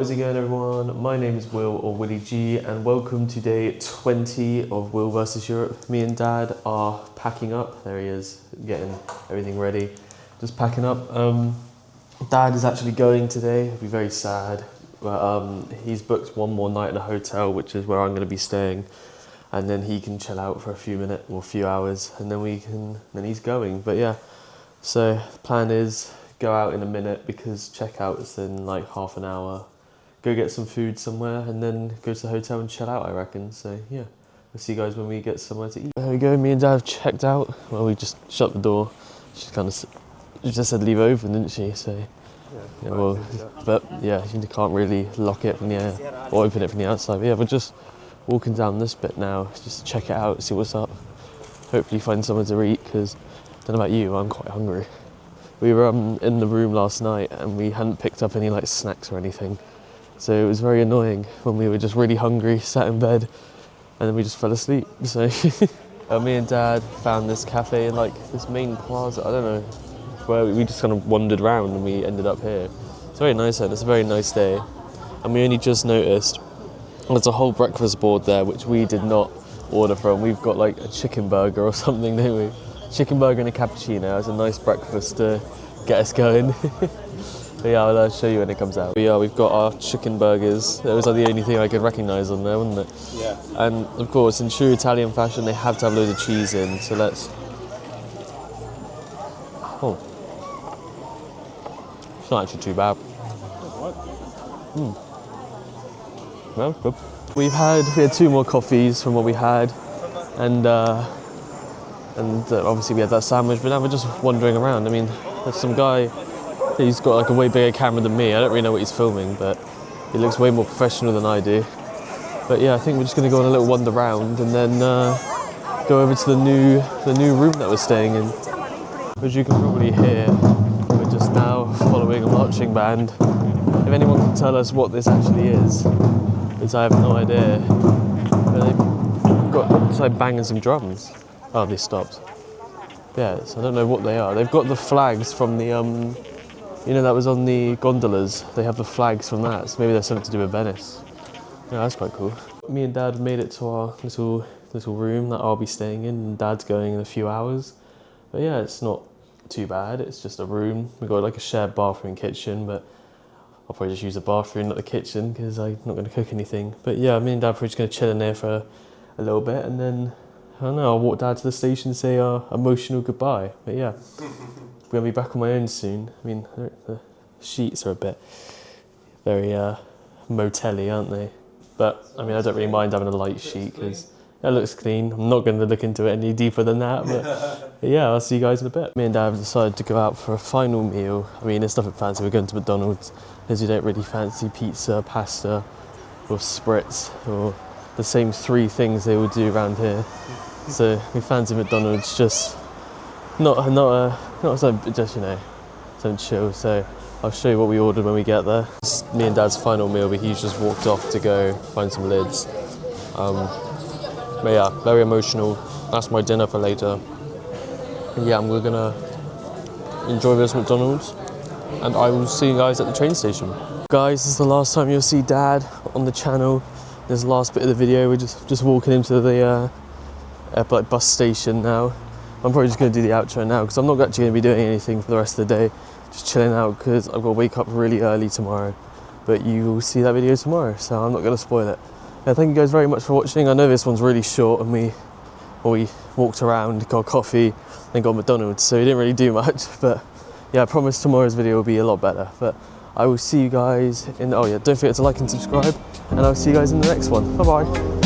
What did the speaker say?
How's it going, everyone? My name is Will, or Willie G, and welcome to day 20 of Will vs Europe. Me and Dad are packing up. There he is, getting everything ready. Just packing up. Dad is actually going today. He'll be very sad, but he's booked one more night in a hotel, which is where I'm going to be staying, and then he can chill out for a few minutes or a few hours, and then he's going. But yeah, so the plan is go out in a minute because checkout's in like half an hour. Go get some food somewhere and then go to the hotel and chill out, I reckon. So yeah, we'll see you guys when we get somewhere to eat. There we go, me and Dad have checked out. Well, we just shut the door. She just said leave it open, didn't she? So yeah, well, but yeah, you can't really lock it from the air or open it from the outside. But yeah, we're just walking down this bit now, just to check it out, see what's up. Hopefully find somewhere to eat, because I don't know about you, I'm quite hungry. We were in the room last night and we hadn't picked up any like snacks or anything. So it was very annoying when we were just really hungry, sat in bed, and then we just fell asleep. So me and Dad found this cafe in like this main plaza, I don't know, where we just kind of wandered around and we ended up here. It's very nice and it's a very nice day. And we only just noticed there's a whole breakfast board there which we did not order from. We've got like a chicken burger or something, don't we? Chicken burger and a cappuccino. It's a nice breakfast to get us going. But yeah, I'll show you when it comes out. But yeah, we've got our chicken burgers. That was like the only thing I could recognise on there, wasn't it? Yeah. And of course, in true Italian fashion, they have to have loads of cheese in. So let's. Oh, it's not actually too bad. Well, good. We had 2 more coffees from what we had, and obviously we had that sandwich. But now we're just wandering around. I mean, there's some guy. He's got like a way bigger camera than me. I don't really know what he's filming, but he looks way more professional than I do. But yeah, I think we're just going to go on a little wander around and then go over to the new room that we're staying in. As you can probably hear, we're just now following a marching band. If anyone can tell us what this actually is, because I have no idea. But they've got it's like banging some drums. Oh, they stopped. Yeah, so I don't know what they are. They've got the flags from the you know, that was on the gondolas. They have the flags from that, so maybe there's something to do with Venice. Yeah, that's quite cool. Me and Dad made it to our little room that I'll be staying in, and Dad's going in a few hours. But yeah, it's not too bad. It's just a room. We've got like a shared bathroom and kitchen, but I'll probably just use the bathroom, not the kitchen, because I'm not going to cook anything. But yeah, me and Dad are probably just going to chill in there for a little bit, and then, I don't know, I'll walk down to the station and say our emotional goodbye. But yeah. I'm going to be back on my own soon. I mean, the sheets are a bit very motel-y, aren't they? But, I mean, I don't really mind having a light sheet because it looks clean. I'm not going to look into it any deeper than that, but yeah, I'll see you guys in a bit. Me and Dad have decided to go out for a final meal. I mean, it's nothing fancy. We're going to McDonald's, as you don't really fancy pizza, pasta, or spritz, or the same 3 things they would do around here. So we fancy McDonald's, just not something, just, you know, something chill. So I'll show you what we ordered when we get there. It's me and Dad's final meal, but he's just walked off to go find some lids. But yeah, very emotional. That's my dinner for later. And yeah, we're gonna enjoy this McDonald's, and I will see you guys at the train station. Guys, this is the last time you'll see Dad on the channel. This is the last bit of the video. We're just walking into the like bus station now. I'm probably just going to do the outro now because I'm not actually going to be doing anything for the rest of the day. Just chilling out because I've got to wake up really early tomorrow. But you will see that video tomorrow, so I'm not going to spoil it. Yeah, thank you guys very much for watching. I know this one's really short and we walked around, got coffee, then got McDonald's, so we didn't really do much. But yeah, I promise tomorrow's video will be a lot better. But I will see you guys in, oh yeah, don't forget to like and subscribe, and I'll see you guys in the next one. Bye bye.